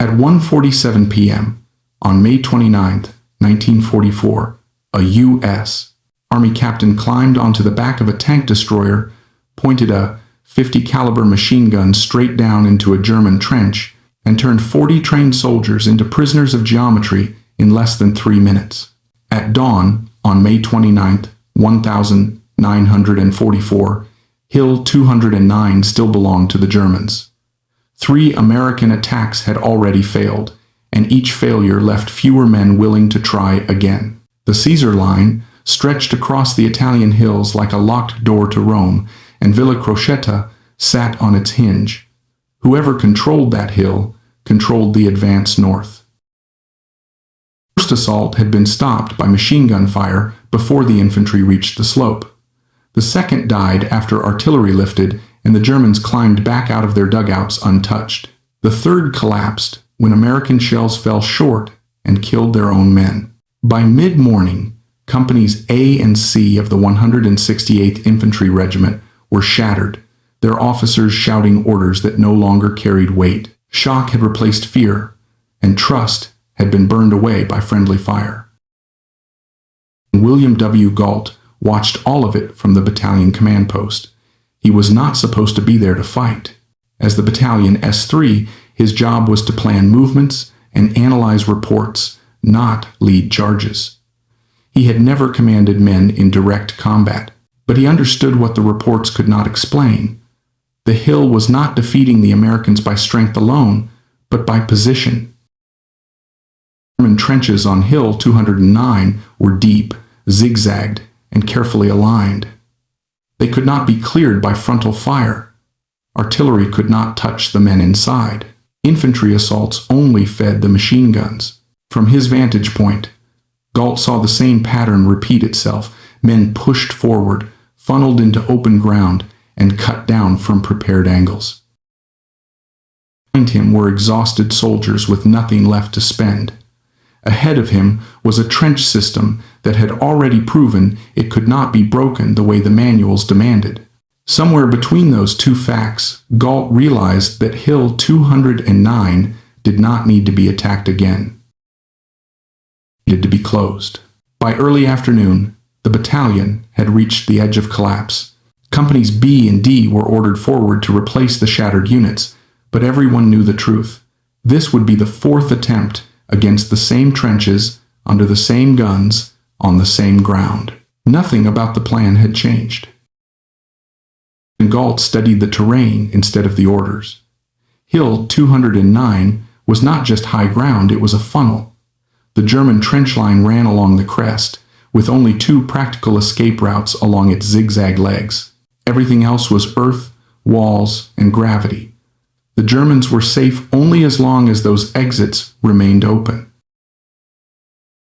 At 1:47 p.m. on May 29, 1944, a U.S. Army captain climbed onto the back of a tank destroyer, pointed a .50 caliber machine gun straight down into a German trench, and turned 40 trained soldiers into prisoners of geometry in less than 3 minutes. At dawn on May 29, 1944, Hill 209 still belonged to the Germans. 3 American attacks had already failed, and each failure left fewer men willing to try again. The Caesar Line stretched across the Italian hills like a locked door to Rome, and Villa Crocetta sat on its hinge. Whoever controlled that hill controlled the advance north. The first assault had been stopped by machine gun fire before the infantry reached the slope. The second died after artillery lifted and the Germans climbed back out of their dugouts untouched. The third collapsed when American shells fell short and killed their own men. By mid-morning, Companies A and C of the 168th Infantry Regiment were shattered, their officers shouting orders that no longer carried weight. Shock had replaced fear, and trust had been burned away by friendly fire. William W. Galt watched all of it from the battalion command post. He was not supposed to be there to fight. As the battalion S3, his job was to plan movements and analyze reports, not lead charges. He had never commanded men in direct combat, but he understood what the reports could not explain. The hill was not defeating the Americans by strength alone, but by position. German trenches on Hill 209 were deep, zigzagged, and carefully aligned. They could not be cleared by frontal fire. Artillery could not touch the men inside. Infantry assaults only fed the machine guns. From his vantage point, Galt saw the same pattern repeat itself. Men pushed forward, funneled into open ground, and cut down from prepared angles. Behind him were exhausted soldiers with nothing left to spend. Ahead of him was a trench system that had already proven it could not be broken the way the manuals demanded. Somewhere between those two facts, Galt realized that Hill 209 did not need to be attacked again. It needed to be closed. By early afternoon, the battalion had reached the edge of collapse. Companies B and D were ordered forward to replace the shattered units, but everyone knew the truth. This would be the 4th attempt against the same trenches, under the same guns, on the same ground. Nothing about the plan had changed. Galt studied the terrain instead of the orders. Hill 209 was not just high ground, it was a funnel. The German trench line ran along the crest, with only 2 practical escape routes along its zigzag legs. Everything else was earth, walls, and gravity. The Germans were safe only as long as those exits remained open.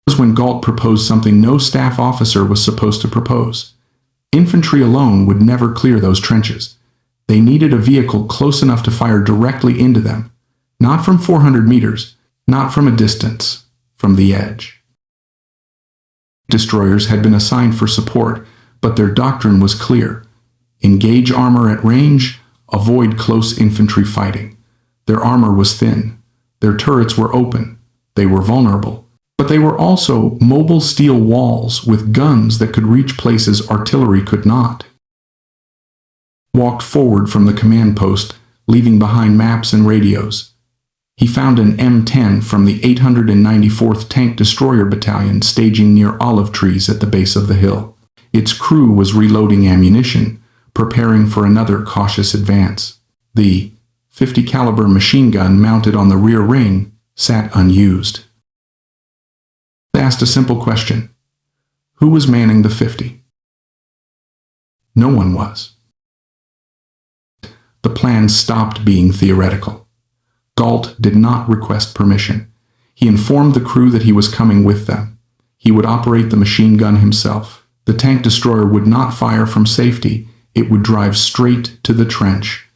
This was when Galt proposed something no staff officer was supposed to propose. Infantry alone would never clear those trenches. They needed a vehicle close enough to fire directly into them, not from 400 meters, not from a distance, from the edge. Destroyers had been assigned for support, but their doctrine was clear. Engage armor at range, avoid close infantry fighting. Their armor was thin. Their turrets were open. They were vulnerable. But they were also mobile steel walls with guns that could reach places artillery could not. He walked forward from the command post, leaving behind maps and radios. He found an M10 from the 894th Tank Destroyer Battalion staging near olive trees at the base of the hill. Its crew was reloading ammunition, preparing for another cautious advance. The .50 caliber machine gun mounted on the rear ring sat unused. They asked a simple question. Who was manning the .50? No one was. The plan stopped being theoretical. Galt did not request permission. He informed the crew that he was coming with them. He would operate the machine gun himself. The tank destroyer would not fire from safety. It would drive straight to the trench.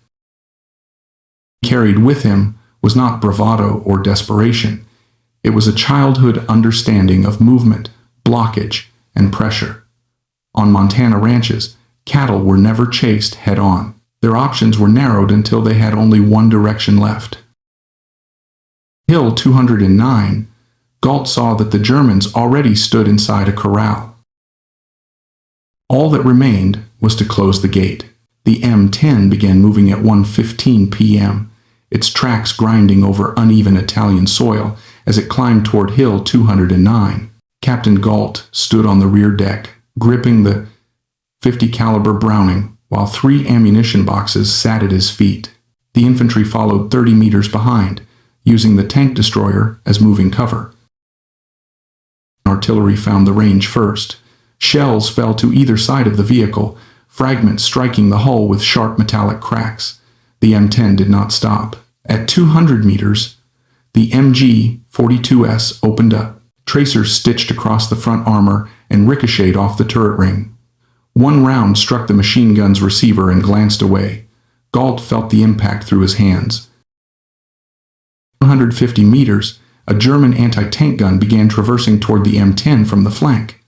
What he carried with him was not bravado or desperation. It was a childhood understanding of movement, blockage, and pressure. On Montana ranches, cattle were never chased head-on. Their options were narrowed until they had only one direction left. Hill 209, Galt saw that the Germans already stood inside a corral. All that remained was to close the gate. The M10 began moving at 1:15 p.m., its tracks grinding over uneven Italian soil as it climbed toward Hill 209. Captain Galt stood on the rear deck, gripping the .50 caliber Browning, while 3 ammunition boxes sat at his feet. The infantry followed 30 meters behind, using the tank destroyer as moving cover. Artillery found the range first. Shells fell to either side of the vehicle, fragments striking the hull with sharp metallic cracks. The M10 did not stop. At 200 meters, the MG-42S opened up. Tracers stitched across the front armor and ricocheted off the turret ring. One round struck the machine gun's receiver and glanced away. Galt felt the impact through his hands. 150 meters, a German anti-tank gun began traversing toward the M10 from the flank.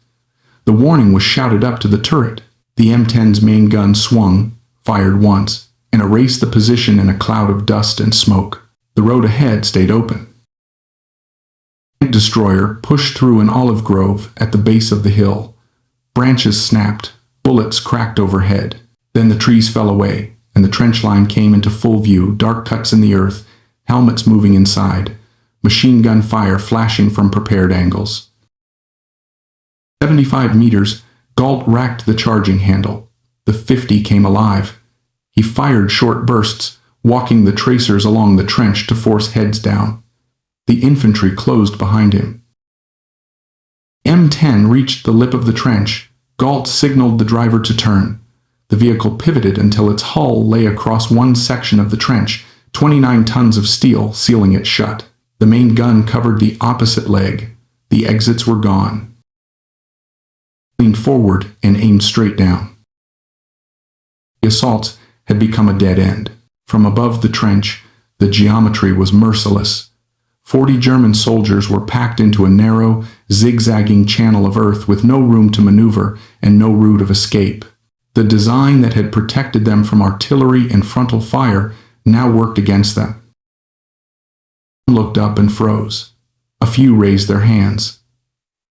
The warning was shouted up to the turret. The M10's main gun swung, fired once, and erased the position in a cloud of dust and smoke. The road ahead stayed open. The destroyer pushed through an olive grove at the base of the hill. Branches snapped, bullets cracked overhead. Then the trees fell away, and the trench line came into full view, dark cuts in the earth, helmets moving inside, machine gun fire flashing from prepared angles. 75 meters, Galt racked the charging handle. The .50 came alive. He fired short bursts, walking the tracers along the trench to force heads down. The infantry closed behind him. M10 reached the lip of the trench. Galt signaled the driver to turn. The vehicle pivoted until its hull lay across one section of the trench, 29 tons of steel sealing it shut. The main gun covered the opposite leg. The exits were gone. Leaned forward and aimed straight down. The assault had become a dead end. From above the trench, the geometry was merciless. 40 German soldiers were packed into a narrow, zigzagging channel of earth with no room to maneuver and no route of escape. The design that had protected them from artillery and frontal fire now worked against them. Some looked up and froze. A few raised their hands.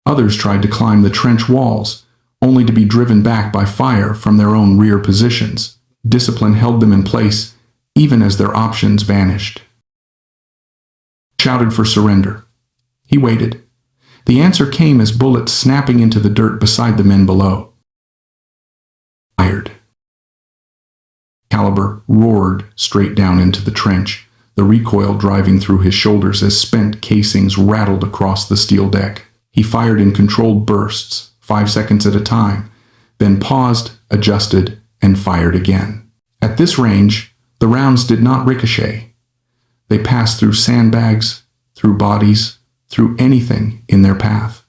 Others tried to climb the trench walls, only to be driven back by fire from their own rear positions. Discipline held them in place, even as their options vanished. Shouted for surrender. He waited. The answer came as bullets snapping into the dirt beside the men below. Fired. Caliber roared straight down into the trench, the recoil driving through his shoulders as spent casings rattled across the steel deck. He fired in controlled bursts, 5 seconds at a time, then paused, adjusted, and fired again. At this range, the rounds did not ricochet. They passed through sandbags, through bodies, through anything in their path.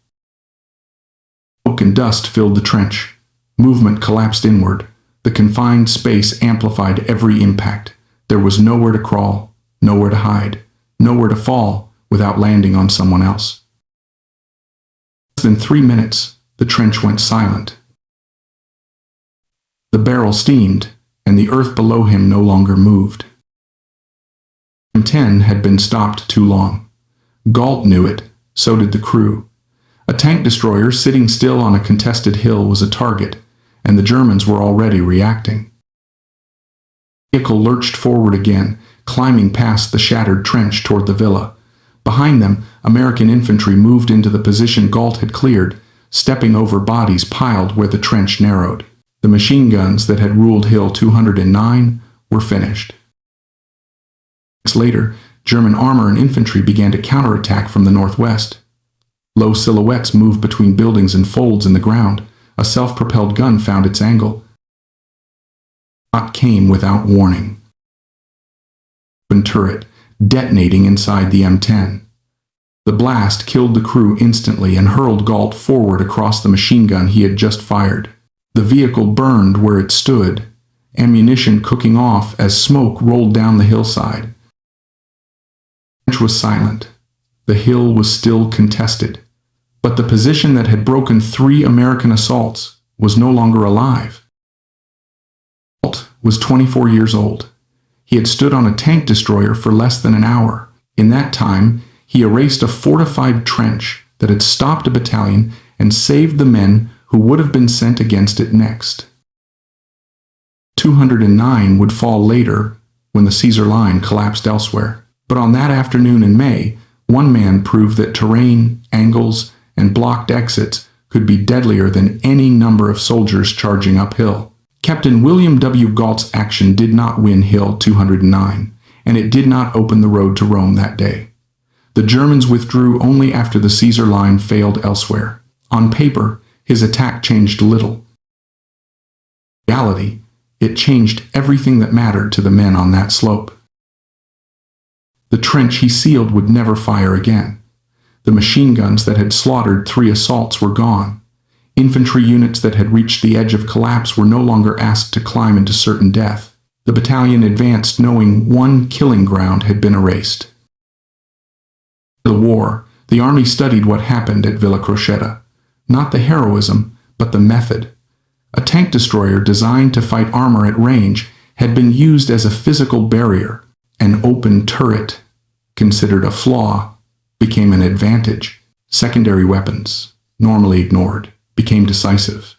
Smoke and dust filled the trench. Movement collapsed inward. The confined space amplified every impact. There was nowhere to crawl, nowhere to hide, nowhere to fall without landing on someone else. Within 3 minutes, the trench went silent. The barrel steamed, and the earth below him no longer moved. M10 had been stopped too long. Galt knew it, so did the crew. A tank destroyer sitting still on a contested hill was a target, and the Germans were already reacting. The vehicle lurched forward again, climbing past the shattered trench toward the villa. Behind them, American infantry moved into the position Galt had cleared, stepping over bodies piled where the trench narrowed. The machine guns that had ruled Hill 209 were finished. Weeks later, German armor and infantry began to counterattack from the northwest. Low silhouettes moved between buildings and folds in the ground. A self-propelled gun found its angle. The shot came without warning. Open turret, detonating inside the M10. The blast killed the crew instantly and hurled Galt forward across the machine gun he had just fired. The vehicle burned where it stood, ammunition cooking off as smoke rolled down the hillside. The trench was silent. The hill was still contested, but the position that had broken 3 American assaults was no longer alive. Galt was 24 years old. He had stood on a tank destroyer for less than an hour. In that time, He erased a fortified trench that had stopped a battalion and saved the men who would have been sent against it next. 209 would fall later when the Caesar line collapsed elsewhere. But on that afternoon in May, one man proved that terrain, angles, and blocked exits could be deadlier than any number of soldiers charging uphill. Captain William W. Galt's action did not win Hill 209, and it did not open the road to Rome that day. The Germans withdrew only after the Caesar line failed elsewhere. On paper, his attack changed little. In reality, it changed everything that mattered to the men on that slope. The trench he sealed would never fire again. The machine guns that had slaughtered 3 assaults were gone. Infantry units that had reached the edge of collapse were no longer asked to climb into certain death. The battalion advanced knowing one killing ground had been erased. The war, the army studied what happened at Villa Crocetta. Not the heroism, but the method. A tank destroyer designed to fight armor at range had been used as a physical barrier. An open turret, considered a flaw, became an advantage. Secondary weapons, normally ignored, became decisive.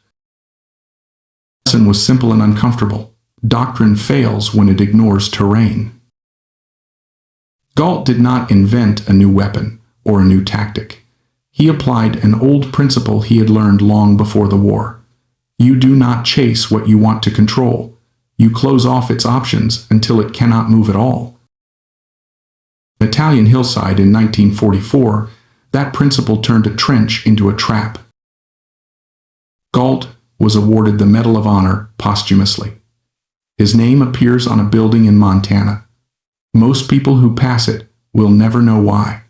Edson was simple and uncomfortable. Doctrine fails when it ignores terrain. Galt did not invent a new weapon or a new tactic. He applied an old principle he had learned long before the war. You do not chase what you want to control. You close off its options until it cannot move at all. In Italian hillside in 1944, that principle turned a trench into a trap. Galt was awarded the Medal of Honor posthumously. His name appears on a building in Montana. Most people who pass it will never know why.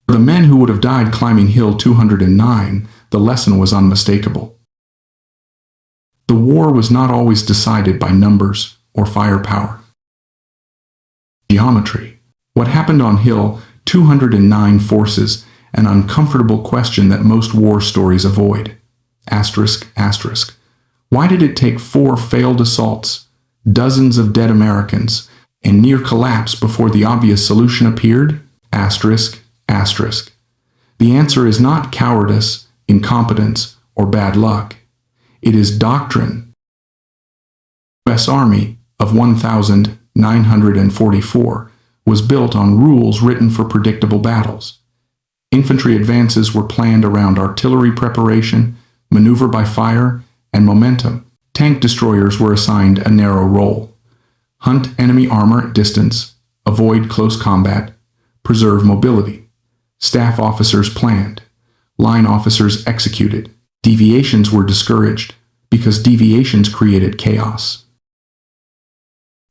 For the men who would have died climbing Hill 209, the lesson was unmistakable. The war was not always decided by numbers or firepower. Geometry. What happened on Hill 209 forces an uncomfortable question that most war stories avoid. Asterisk, asterisk. Why did it take 4 failed assaults, dozens of dead Americans, and near collapse before the obvious solution appeared? Asterisk, asterisk. The answer is not cowardice, incompetence, or bad luck. It is doctrine. The U.S. Army of 1,944 was built on rules written for predictable battles. Infantry advances were planned around artillery preparation, maneuver by fire, and momentum. Tank destroyers were assigned a narrow role. Hunt enemy armor at distance, avoid close combat, preserve mobility. Staff officers planned. Line officers executed. Deviations were discouraged, because deviations created chaos.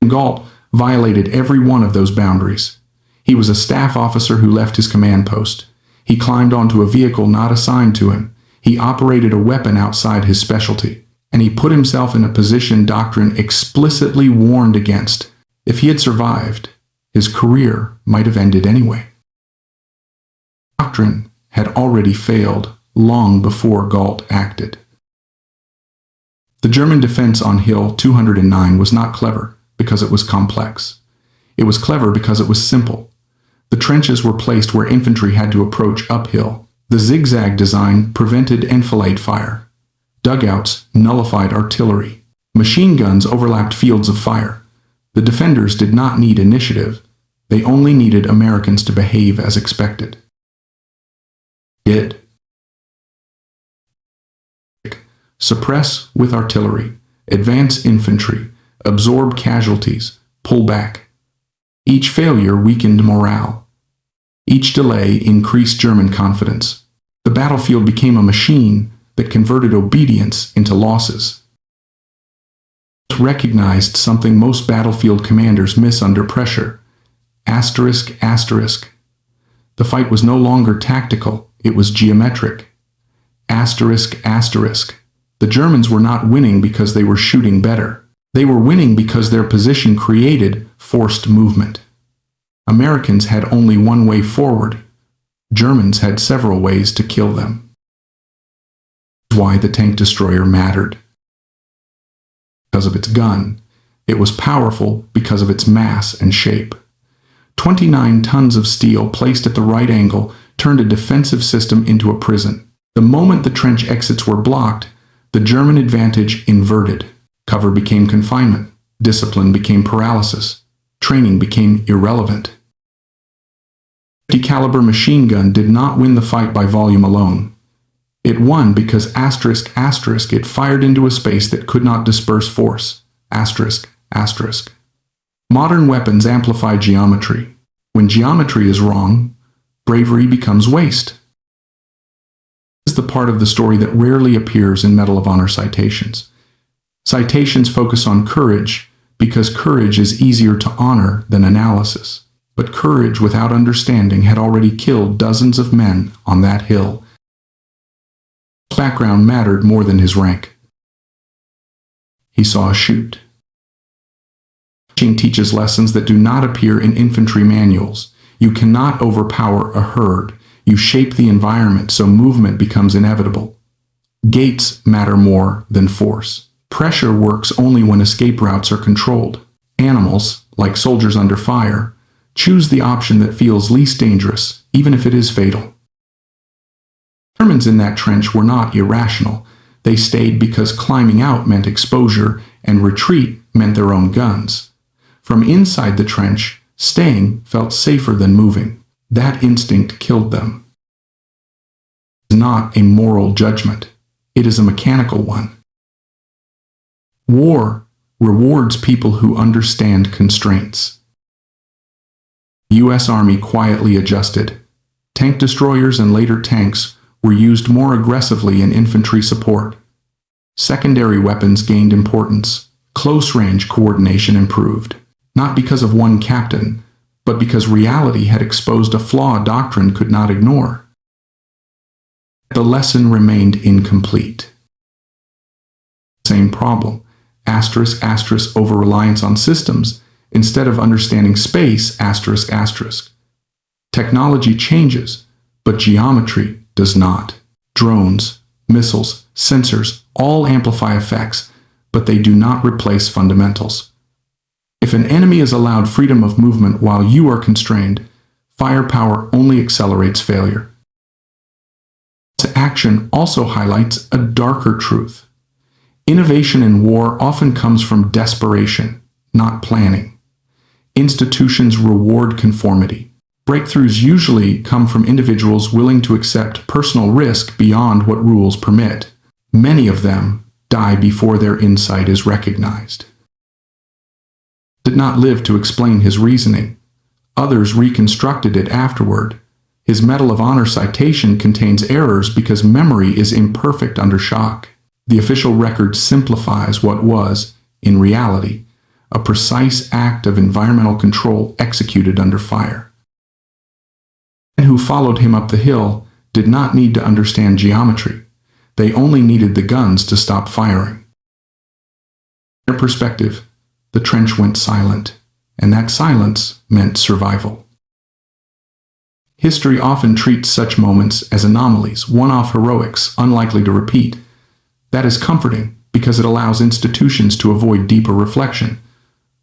Galt violated every one of those boundaries. He was a staff officer who left his command post. He climbed onto a vehicle not assigned to him. He operated a weapon outside his specialty. And he put himself in a position Doctrine explicitly warned against. If he had survived, his career might have ended anyway. Doctrine had already failed long before Galt acted. The German defense on Hill 209 was not clever because it was complex. It was clever because it was simple. The trenches were placed where infantry had to approach uphill. The zigzag design prevented enfilade fire. Dugouts nullified artillery. Machine guns overlapped fields of fire. The defenders did not need initiative. They only needed Americans to behave as expected. Did. Suppress with artillery, advance infantry, absorb casualties, pull back. Each failure weakened morale. Each delay increased German confidence. The battlefield became a machine that converted obedience into losses. It recognized something most battlefield commanders miss under pressure. Asterisk, asterisk. The fight was no longer tactical, it was geometric. Asterisk, asterisk. The Germans were not winning because they were shooting better. They were winning because their position created forced movement. Americans had only one way forward. Germans had several ways to kill them. That's why the tank destroyer mattered. Because of its gun. It was powerful because of its mass and shape. 29 tons of steel placed at the right angle turned a defensive system into a prison. The moment the trench exits were blocked, the German advantage inverted. Cover became confinement. Discipline became paralysis. Training became irrelevant. 50 caliber machine gun did not win the fight by volume alone. It won because it fired into a space that could not disperse force. Modern weapons amplify geometry. When geometry is wrong, bravery becomes waste. This is the part of the story that rarely appears in Medal of Honor citations. Citations focus on courage because courage is easier to honor than analysis. But courage without understanding had already killed dozens of men on that hill. His background mattered more than his rank. He saw a shoot. Marching teaches lessons that do not appear in infantry manuals. You cannot overpower a herd. You shape the environment so movement becomes inevitable. Gates matter more than force. Pressure works only when escape routes are controlled. Animals, like soldiers under fire, choose the option that feels least dangerous, even if it is fatal. Germans in that trench were not irrational. They stayed because climbing out meant exposure and retreat meant their own guns. From inside the trench, staying felt safer than moving. That instinct killed them. It is not a moral judgment. It is a mechanical one. War rewards people who understand constraints. The U.S. Army quietly adjusted. Tank destroyers and later tanks were used more aggressively in infantry support. Secondary weapons gained importance. Close-range coordination improved, not because of one captain, but because reality had exposed a flaw doctrine could not ignore. The lesson remained incomplete. Same problem, over-reliance on systems, instead of understanding space, Technology changes, but geometry does not. Drones, missiles, sensors all amplify effects, but they do not replace fundamentals. If an enemy is allowed freedom of movement while you are constrained, firepower only accelerates failure. This action also highlights a darker truth. Innovation in war often comes from desperation, not planning. Institutions reward conformity. Breakthroughs usually come from individuals willing to accept personal risk beyond what rules permit. Many of them die before their insight is recognized. Did not live to explain his reasoning. Others reconstructed it afterward. His Medal of Honor citation contains errors because memory is imperfect under shock. The official record simplifies what was, in reality, a precise act of environmental control executed under fire. The men who followed him up the hill did not need to understand geometry. They only needed the guns to stop firing. From their perspective, the trench went silent, and that silence meant survival. History often treats such moments as anomalies, one-off heroics, unlikely to repeat. That is comforting because it allows institutions to avoid deeper reflection.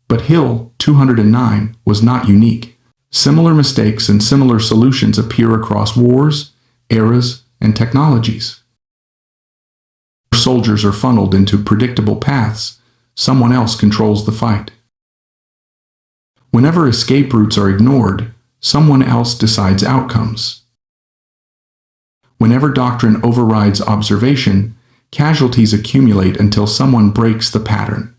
But Hill 209 was not unique. Similar mistakes and similar solutions appear across wars, eras, and technologies. Where soldiers are funneled into predictable paths, someone else controls the fight. Whenever escape routes are ignored, someone else decides outcomes. Whenever doctrine overrides observation, casualties accumulate until someone breaks the pattern.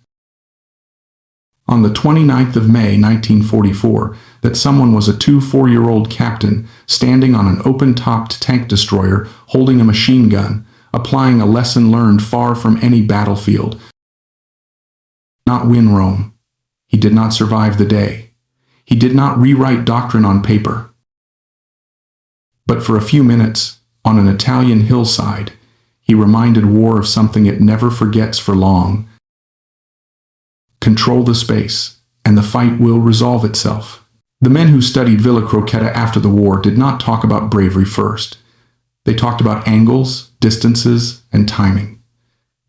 On the 29th of May 1944, that someone was a 4-year-old captain standing on an open-topped tank destroyer holding a machine gun, applying a lesson learned far from any battlefield. He did not win Rome. He did not survive the day. He did not rewrite doctrine on paper. But for a few minutes, on an Italian hillside, he reminded war of something it never forgets for long. Control the space, and the fight will resolve itself. The men who studied Villa Croqueta after the war did not talk about bravery first. They talked about angles, distances, and timing.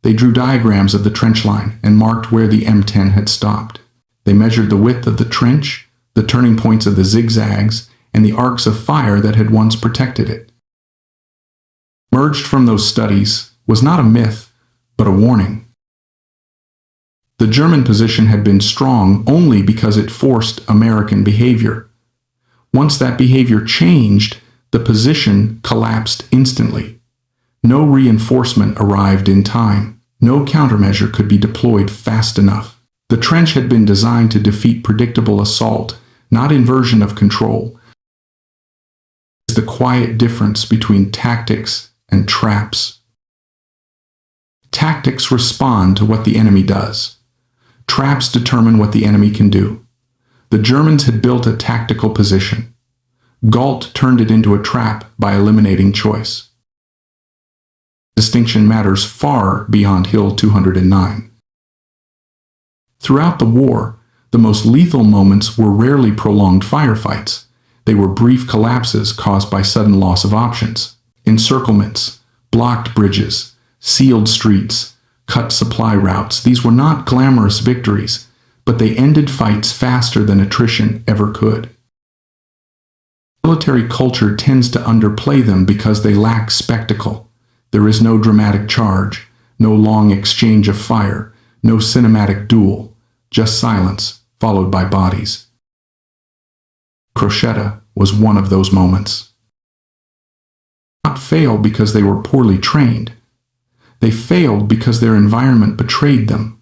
They drew diagrams of the trench line and marked where the M10 had stopped. They measured the width of the trench, the turning points of the zigzags, and the arcs of fire that had once protected it. Emerged from those studies was not a myth, but a warning. The German position had been strong only because it forced American behavior. Once that behavior changed, the position collapsed instantly. No reinforcement arrived in time. No countermeasure could be deployed fast enough. The trench had been designed to defeat predictable assault, not inversion of control. It's the quiet difference between tactics and traps. Tactics respond to what the enemy does. Traps determine what the enemy can do. The Germans had built a tactical position. Galt turned it into a trap by eliminating choice. Distinction matters far beyond Hill 209. Throughout the war, the most lethal moments were rarely prolonged firefights. They were brief collapses caused by sudden loss of options. Encirclements, blocked bridges, sealed streets, cut supply routes. These were not glamorous victories, but they ended fights faster than attrition ever could. Military culture tends to underplay them because they lack spectacle. There is no dramatic charge, no long exchange of fire, no cinematic duel, just silence, followed by bodies. Crocetta was one of those moments. Not fail because they were poorly trained. They failed because their environment betrayed them.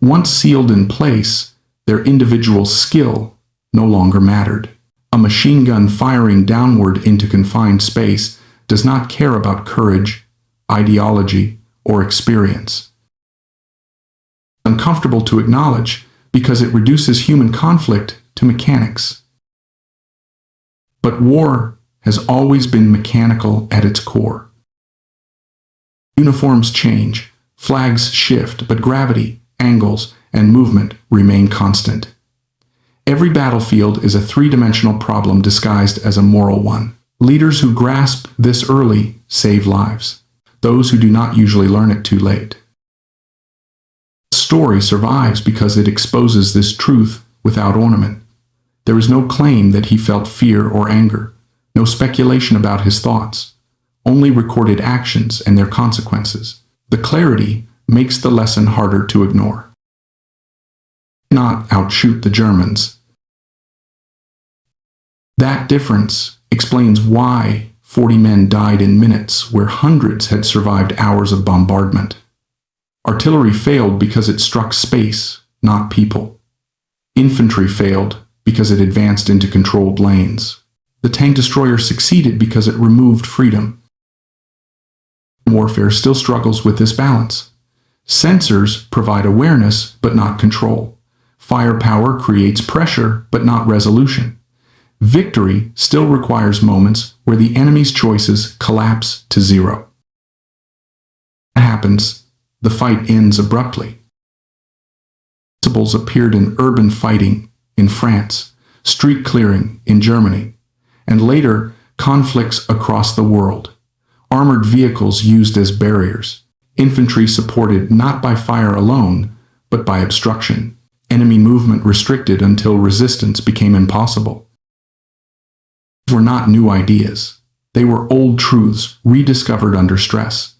Once sealed in place, their individual skill no longer mattered. A machine gun firing downward into confined space does not care about courage, ideology, or experience. Uncomfortable to acknowledge because it reduces human conflict to mechanics. But war has always been mechanical at its core. Uniforms change, flags shift, but gravity, angles, and movement remain constant. Every battlefield is a three-dimensional problem disguised as a moral one. Leaders who grasp this early save lives. Those who do not usually learn it too late. The story survives because it exposes this truth without ornament. There is no claim that he felt fear or anger, no speculation about his thoughts, only recorded actions and their consequences. The clarity makes the lesson harder to ignore. Not outshoot the Germans. That difference explains why 40 men died in minutes where hundreds had survived hours of bombardment. Artillery failed because it struck space, not people. Infantry failed because it advanced into controlled lanes. The tank destroyer succeeded because it removed freedom. Warfare still struggles with this balance. Sensors provide awareness but not control. Firepower creates pressure but not resolution. Victory still requires moments where the enemy's choices collapse to zero. What happens? The fight ends abruptly. Principles appeared in urban fighting in France, street clearing in Germany, and later conflicts across the world. Armored vehicles used as barriers. Infantry supported not by fire alone, but by obstruction. Enemy movement restricted until resistance became impossible. These were not new ideas. They were old truths rediscovered under stress.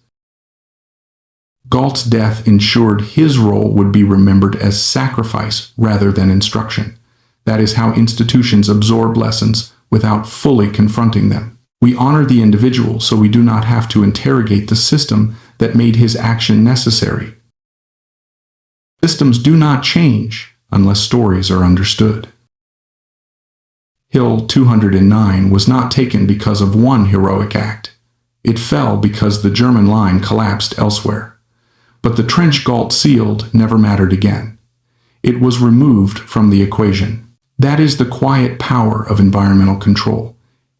Galt's death ensured his role would be remembered as sacrifice rather than instruction. That is how institutions absorb lessons without fully confronting them. We honor the individual so we do not have to interrogate the system that made his action necessary. Systems do not change unless stories are understood. Hill 209 was not taken because of one heroic act. It fell because the German line collapsed elsewhere. But the trench Galt sealed never mattered again. It was removed from the equation. That is the quiet power of environmental control.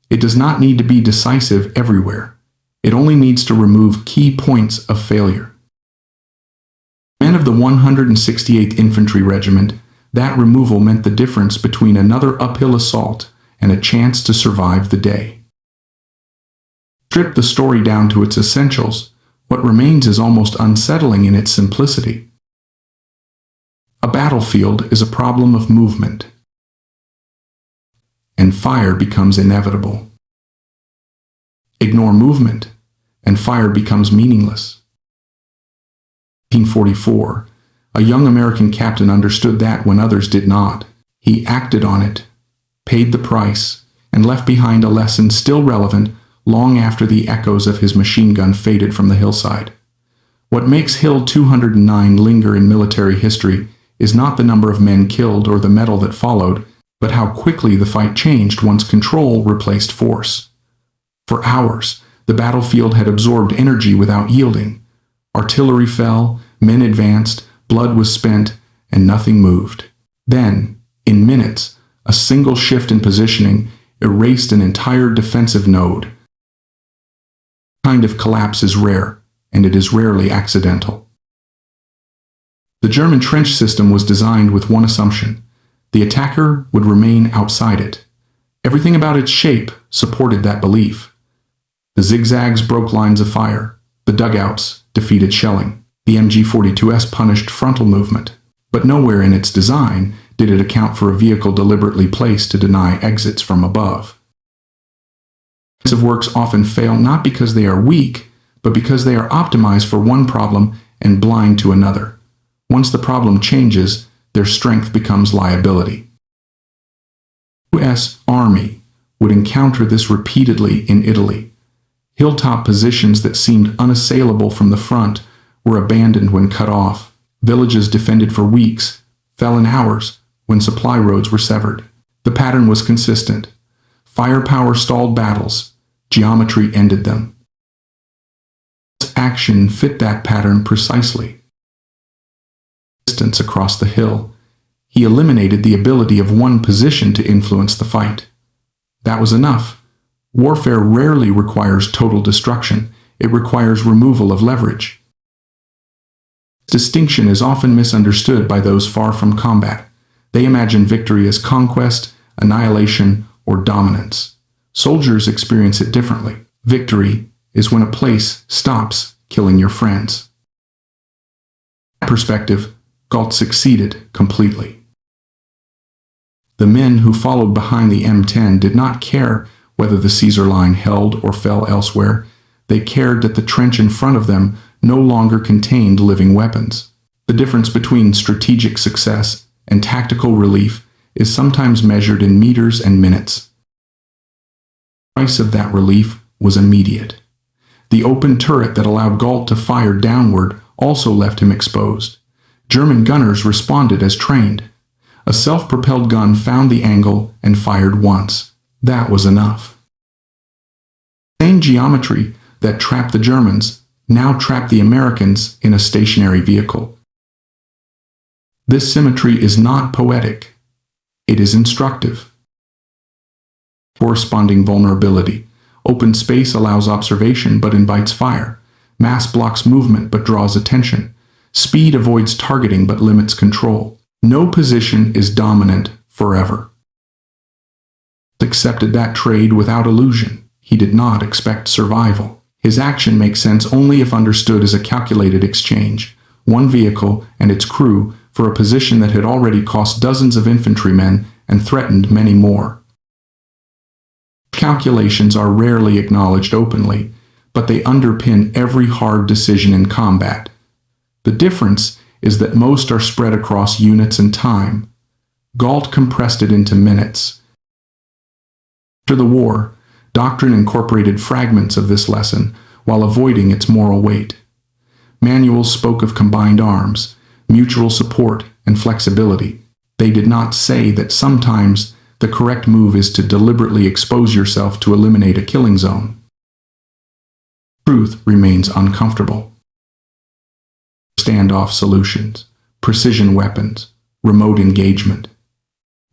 It does not need to be decisive everywhere. It only needs to remove key points of failure. Men of the 168th Infantry Regiment, that removal meant the difference between another uphill assault and a chance to survive the day. Strip the story down to its essentials, what remains is almost unsettling in its simplicity. A battlefield is a problem of movement. and fire becomes inevitable. Ignore movement, and fire becomes meaningless. 1844, a young American captain understood that when others did not. He acted on it, paid the price, and left behind a lesson still relevant long after the echoes of his machine gun faded from the hillside. What makes Hill 209 linger in military history is not the number of men killed or the medal that followed, but how quickly the fight changed once control replaced force. For hours, the battlefield had absorbed energy without yielding. Artillery fell, men advanced, blood was spent, and nothing moved. Then, in minutes, a single shift in positioning erased an entire defensive node. This kind of collapse is rare, and it is rarely accidental. The German trench system was designed with one assumption: the attacker would remain outside it. Everything about its shape supported that belief. The zigzags broke lines of fire. The dugouts defeated shelling. The MG-42S punished frontal movement. But nowhere in its design did it account for a vehicle deliberately placed to deny exits from above. Defensive works often fail not because they are weak, but because they are optimized for one problem and blind to another. Once the problem changes, their strength becomes liability. The U.S. Army would encounter this repeatedly in Italy. Hilltop positions that seemed unassailable from the front were abandoned when cut off. Villages defended for weeks fell in hours when supply roads were severed. The pattern was consistent. Firepower stalled battles. Geometry ended them. Action fit that pattern precisely. Distance across the hill, he eliminated the ability of one position to influence the fight. That was enough. Warfare rarely requires total destruction. It requires removal of leverage. This distinction is often misunderstood by those far from combat. They imagine victory as conquest, annihilation, or dominance. Soldiers experience it differently. Victory is when a place stops killing your friends. From that perspective, Galt succeeded completely. The men who followed behind the M10 did not care whether the Caesar line held or fell elsewhere. They cared that the trench in front of them no longer contained living weapons. The difference between strategic success and tactical relief is sometimes measured in meters and minutes. The price of that relief was immediate. The open turret that allowed Galt to fire downward also left him exposed. German gunners responded as trained. A self-propelled gun found the angle and fired once. That was enough. The same geometry that trapped the Germans now trapped the Americans in a stationary vehicle. This symmetry is not poetic. It is instructive. Corresponding vulnerability. Open space allows observation but invites fire. Mass blocks movement but draws attention. Speed avoids targeting but limits control. No position is dominant forever. He accepted that trade without illusion. He did not expect survival. His action makes sense only if understood as a calculated exchange. One vehicle and its crew for a position that had already cost dozens of infantrymen and threatened many more. Calculations are rarely acknowledged openly, but they underpin every hard decision in combat. The difference is that most are spread across units and time. Galt compressed it into minutes. After the war, Doctrine incorporated fragments of this lesson while avoiding its moral weight. Manuals spoke of combined arms, mutual support, and flexibility. They did not say that sometimes the correct move is to deliberately expose yourself to eliminate a killing zone. Truth remains uncomfortable. Standoff solutions, precision weapons, remote engagement.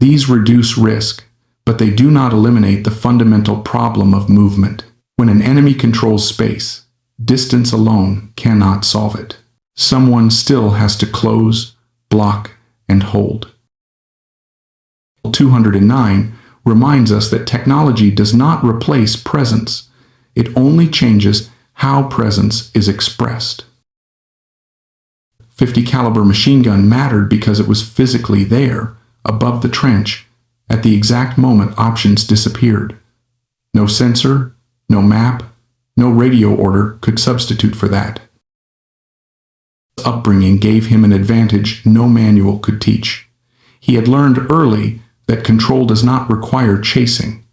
These reduce risk, but they do not eliminate the fundamental problem of movement. When an enemy controls space, distance alone cannot solve it. Someone still has to close, block, and hold. 209 reminds us that technology does not replace presence. It only changes how presence is expressed. 50 caliber machine gun mattered because it was physically there, above the trench, At the exact moment options disappeared. No sensor, no map, no radio order could substitute for that. His upbringing gave him an advantage no manual could teach. He had learned early that control does not require chasing.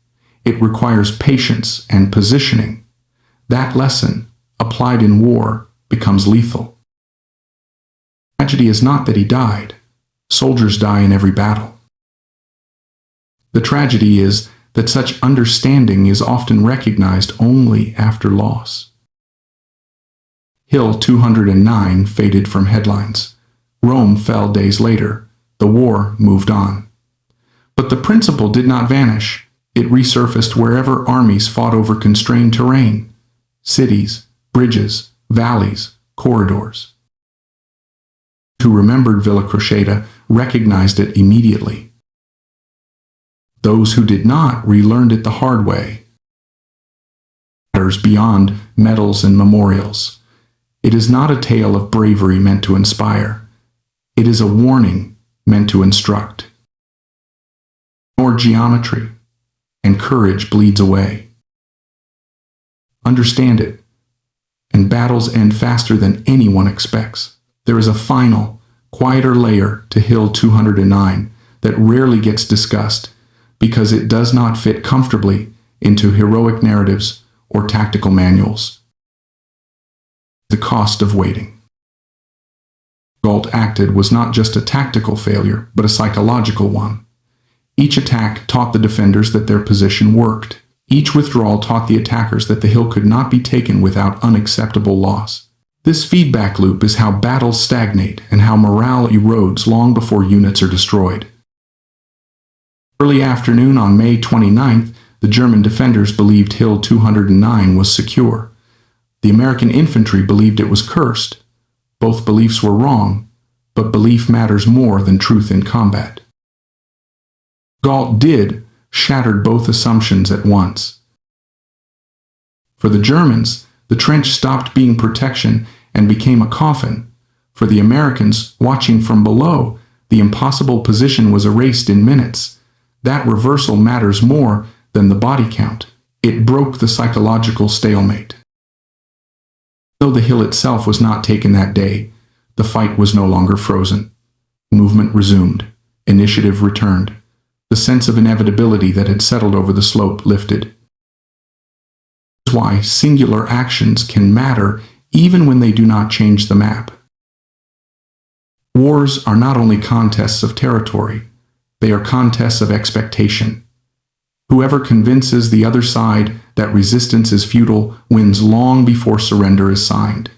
It requires patience and positioning. That lesson, applied in war, becomes lethal. The tragedy is not that he died. Soldiers die in every battle. The tragedy is that such understanding is often recognized only after loss. Hill 209 faded from headlines. Rome fell days later. The war moved on. But the principle did not vanish. It resurfaced wherever armies fought over constrained terrain. Cities, bridges, valleys, corridors. Those who remembered Villa Crocetta recognized it immediately. Those who did not relearned it the hard way. Matters beyond medals and memorials. It is not a tale of bravery meant to inspire. It is a warning meant to instruct. Or geometry, and courage bleeds away. Understand it, and battles end faster than anyone expects. There is a final, quieter layer to Hill 209 that rarely gets discussed because it does not fit comfortably into heroic narratives or tactical manuals. The cost of waiting. Galt acted was not just a tactical failure, but a psychological one. Each attack taught the defenders that their position worked. Each withdrawal taught the attackers that the hill could not be taken without unacceptable loss. This feedback loop is how battles stagnate and how morale erodes long before units are destroyed. Early afternoon on May 29th, the German defenders believed Hill 209 was secure. The American infantry believed it was cursed. Both beliefs were wrong, but belief matters more than truth in combat. Galt did shattered both assumptions at once. For the Germans, the trench stopped being protection and became a coffin. For the Americans, watching from below, the impossible position was erased in minutes. That reversal matters more than the body count. It broke the psychological stalemate. Though the hill itself was not taken that day, the fight was no longer frozen. Movement resumed. Initiative returned. The sense of inevitability that had settled over the slope lifted. This is why singular actions can matter even when they do not change the map. Wars are not only contests of territory, they are contests of expectation. Whoever convinces the other side that resistance is futile wins long before surrender is signed.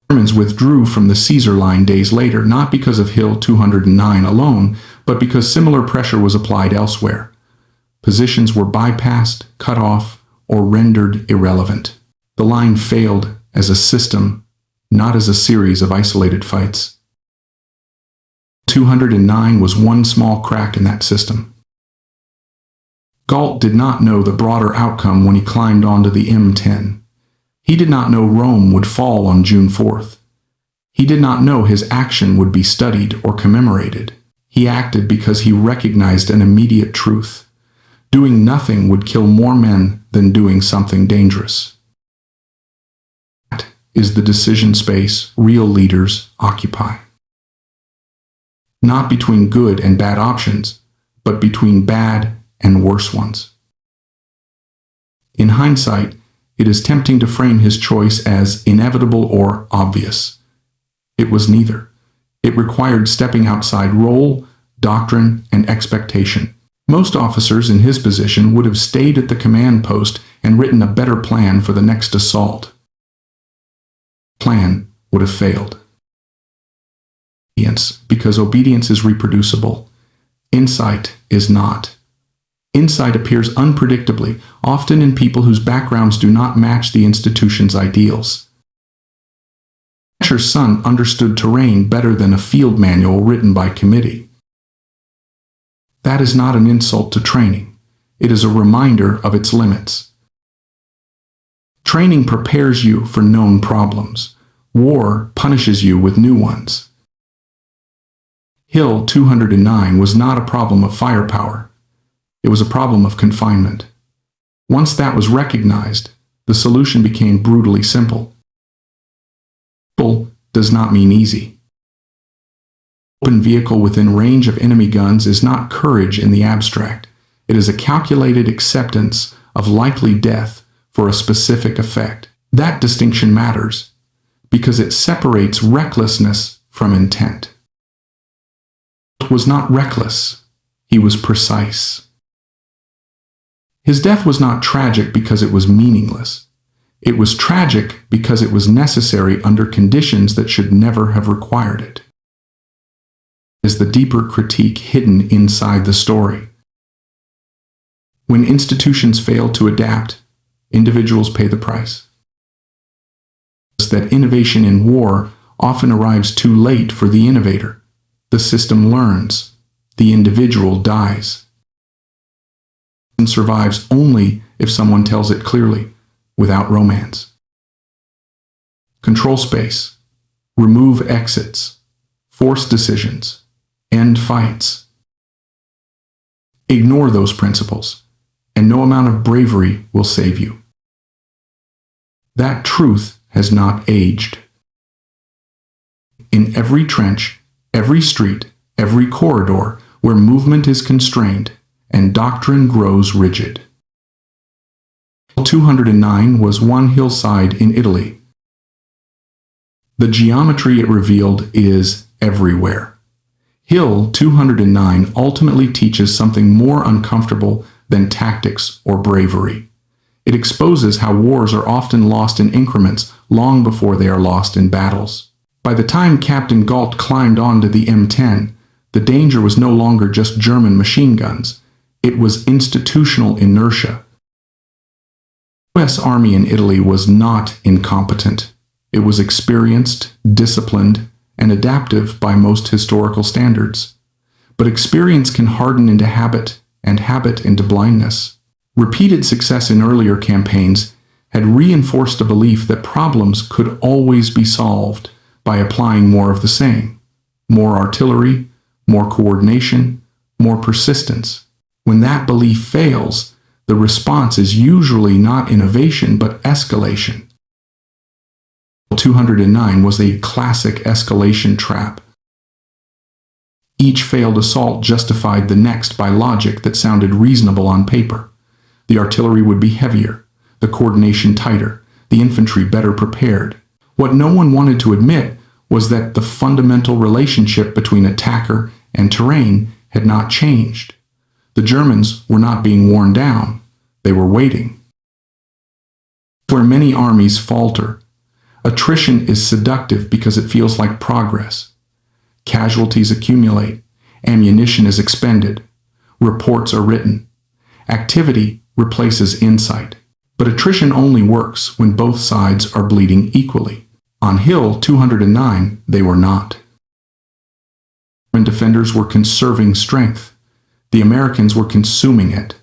The Germans withdrew from the Caesar Line days later, not because of Hill 209 alone, but because similar pressure was applied elsewhere. Positions were bypassed, cut off, or rendered irrelevant. The line failed as a system, not as a series of isolated fights. 209 was one small crack in that system. Galt did not know the broader outcome when he climbed onto the M10. He did not know Rome would fall on June 4th. He did not know his action would be studied or commemorated. He acted because he recognized an immediate truth. Doing nothing would kill more men than doing something dangerous. That is the decision space real leaders occupy. Not between good and bad options, but between bad and worse ones. In hindsight, it is tempting to frame his choice as inevitable or obvious. It was neither. It required stepping outside role, doctrine, and expectation. Most officers in his position would have stayed at the command post and written a better plan for the next assault. The plan would have failed. Because obedience is reproducible. Insight is not. Insight appears unpredictably, often in people whose backgrounds do not match the institution's ideals. Thatcher's son understood terrain better than a field manual written by committee. That is not an insult to training. It is a reminder of its limits. Training prepares you for known problems. War punishes you with new ones. Hill 209 was not a problem of firepower. It was a problem of confinement. Once that was recognized, the solution became brutally simple. Simple does not mean easy. Open vehicle within range of enemy guns is not courage in the abstract. It is a calculated acceptance of likely death for a specific effect. That distinction matters because it separates recklessness from intent. He was not reckless. He was precise. His death was not tragic because it was meaningless. It was tragic because it was necessary under conditions that should never have required it. Is the deeper critique hidden inside the story. When institutions fail to adapt, individuals pay the price. That innovation in war often arrives too late for the innovator. The system learns. The individual dies. And survives only if someone tells it clearly, without romance. Control space. Remove exits. Force decisions. End fights. Ignore those principles, and no amount of bravery will save you. That truth has not aged. In every trench, every street, every corridor where movement is constrained and doctrine grows rigid. 209 was one hillside in Italy. The geometry it revealed is everywhere. Hill 209 ultimately teaches something more uncomfortable than tactics or bravery. It exposes how wars are often lost in increments long before they are lost in battles. By the time Captain Galt climbed onto the M10, the danger was no longer just German machine guns. It was institutional inertia. The U.S. Army in Italy was not incompetent. It was experienced, disciplined, and adaptive by most historical standards. But experience can harden into habit, and habit into blindness. Repeated success in earlier campaigns had reinforced a belief that problems could always be solved by applying more of the same. More artillery, more coordination, more persistence. When that belief fails, the response is usually not innovation but escalation. 209 was a classic escalation trap. Each failed assault justified the next by logic that sounded reasonable on paper. The artillery would be heavier, the coordination tighter, the infantry better prepared. What no one wanted to admit was that the fundamental relationship between attacker and terrain had not changed. The Germans were not being worn down. They were waiting. Where many armies falter, attrition is seductive because it feels like progress. Casualties accumulate, ammunition is expended, reports are written. Activity replaces insight. But attrition only works when both sides are bleeding equally. On Hill 209, they were not. When defenders were conserving strength, the Americans were consuming it.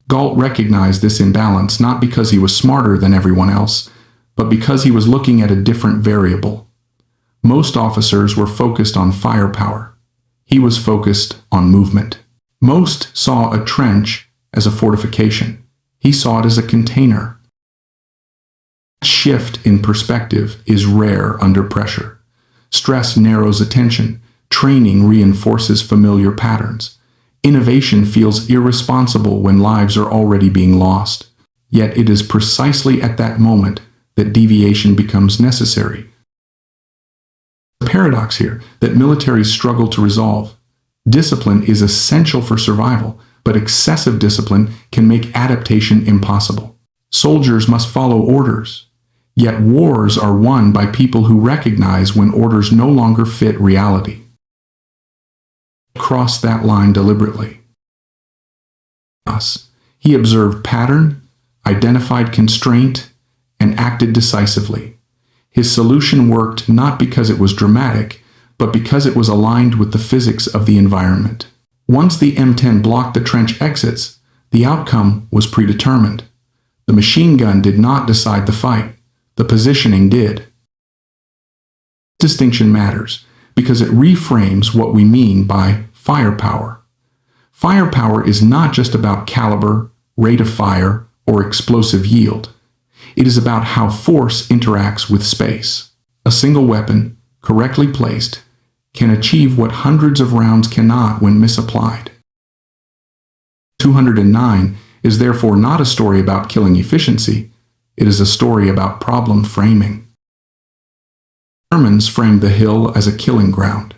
Galt recognized this imbalance not because he was smarter than everyone else, but because he was looking at a different variable. Most officers were focused on firepower. He was focused on movement. Most saw a trench as a fortification. He saw it as a container. Shift in perspective is rare under pressure. Stress narrows attention. Training reinforces familiar patterns. Innovation feels irresponsible when lives are already being lost. Yet it is precisely at that moment that deviation becomes necessary. The paradox here that militaries struggle to resolve. Discipline is essential for survival, but excessive discipline can make adaptation impossible. Soldiers must follow orders. Yet wars are won by people who recognize when orders no longer fit reality. Cross that line deliberately. He observed pattern, identified constraint, and acted decisively. His solution worked not because it was dramatic, but because it was aligned with the physics of the environment. Once the M10 blocked the trench exits, the outcome was predetermined. The machine gun did not decide the fight. The positioning did. Distinction matters because it reframes what we mean by firepower. Firepower is not just about caliber, rate of fire, or explosive yield. It is about how force interacts with space. A single weapon, correctly placed, can achieve what hundreds of rounds cannot when misapplied. 209 is therefore not a story about killing efficiency. It is a story about problem framing. The Germans framed the hill as a killing ground.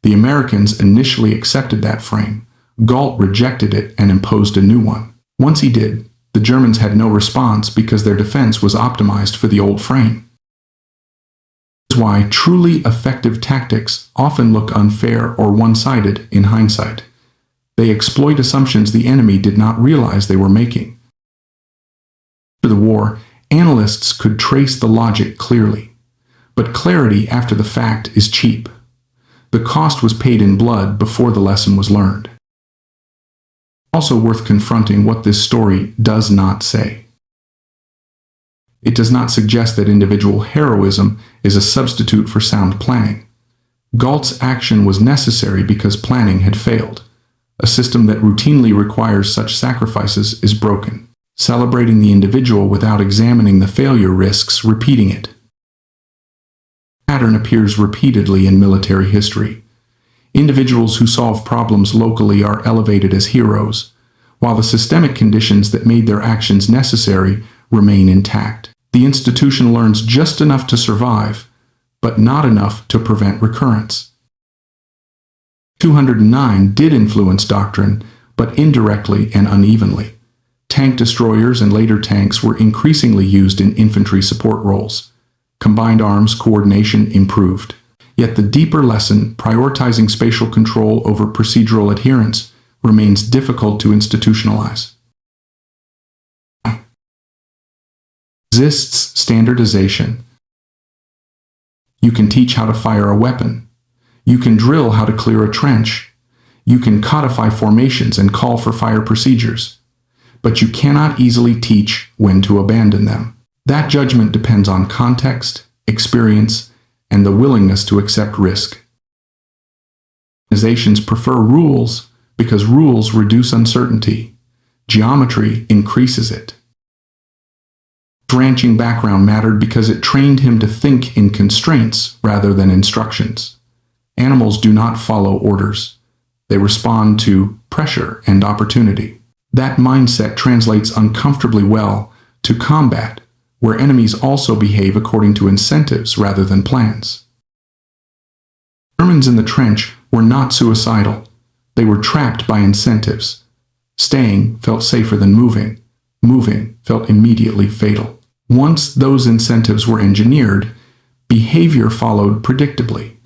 The Americans initially accepted that frame. Galt rejected it and imposed a new one. Once he did, the Germans had no response because their defense was optimized for the old frame. This is why truly effective tactics often look unfair or one-sided in hindsight. They exploit assumptions the enemy did not realize they were making. After the war, analysts could trace the logic clearly. But clarity after the fact is cheap. The cost was paid in blood before the lesson was learned. Also worth confronting what this story does not say. It does not suggest that individual heroism is a substitute for sound planning. Galt's action was necessary because planning had failed. A system that routinely requires such sacrifices is broken. Celebrating the individual without examining the failure risks repeating it. The pattern appears repeatedly in military history. Individuals who solve problems locally are elevated as heroes, while the systemic conditions that made their actions necessary remain intact. The institution learns just enough to survive, but not enough to prevent recurrence. 209 did influence doctrine, but indirectly and unevenly. Tank destroyers and later tanks were increasingly used in infantry support roles. Combined arms coordination improved. Yet the deeper lesson, prioritizing spatial control over procedural adherence, remains difficult to institutionalize. Exists standardization. You can teach how to fire a weapon. You can drill how to clear a trench. You can codify formations and call for fire procedures. But you cannot easily teach when to abandon them. That judgment depends on context, experience, and the willingness to accept risk. Organizations prefer rules because rules reduce uncertainty. Geometry increases it. His ranching background mattered because it trained him to think in constraints rather than instructions. Animals do not follow orders. They respond to pressure and opportunity. That mindset translates uncomfortably well to combat, where enemies also behave according to incentives rather than plans. Germans in the trench were not suicidal. They were trapped by incentives. Staying felt safer than moving. Moving felt immediately fatal. Once those incentives were engineered, behavior followed predictably.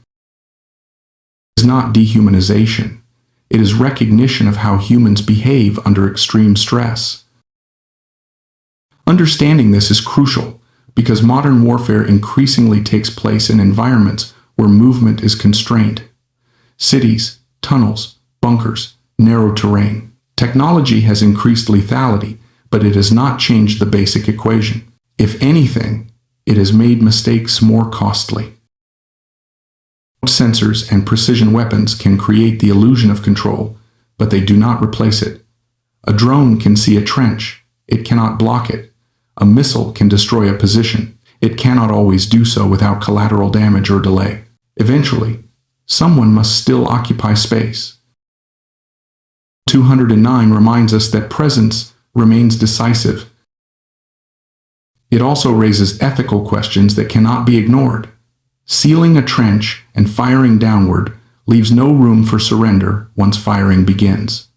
It is not dehumanization. It is recognition of how humans behave under extreme stress. Understanding this is crucial because modern warfare increasingly takes place in environments where movement is constrained. Cities, tunnels, bunkers, narrow terrain. Technology has increased lethality, but it has not changed the basic equation. If anything, it has made mistakes more costly. Sensors and precision weapons can create the illusion of control, but they do not replace it. A drone can see a trench. It cannot block it. A missile can destroy a position. It cannot always do so without collateral damage or delay. Eventually, someone must still occupy space. 209 reminds us that presence remains decisive. It also raises ethical questions that cannot be ignored. Sealing a trench and firing downward leaves no room for surrender once firing begins.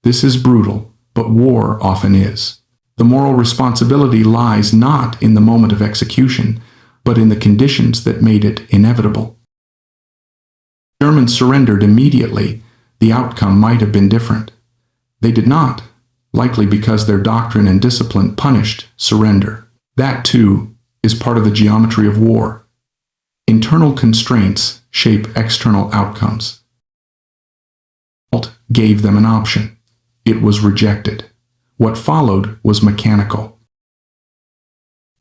This is brutal, but war often is. The moral responsibility lies not in the moment of execution, but in the conditions that made it inevitable. The Germans surrendered immediately. The outcome might have been different. They did not, likely because their doctrine and discipline punished surrender. That, too, is part of the geometry of war. Internal constraints shape external outcomes. Galt gave them an option. It was rejected. What followed was mechanical.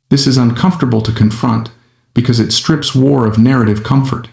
This is uncomfortable to confront because it strips war of narrative comfort.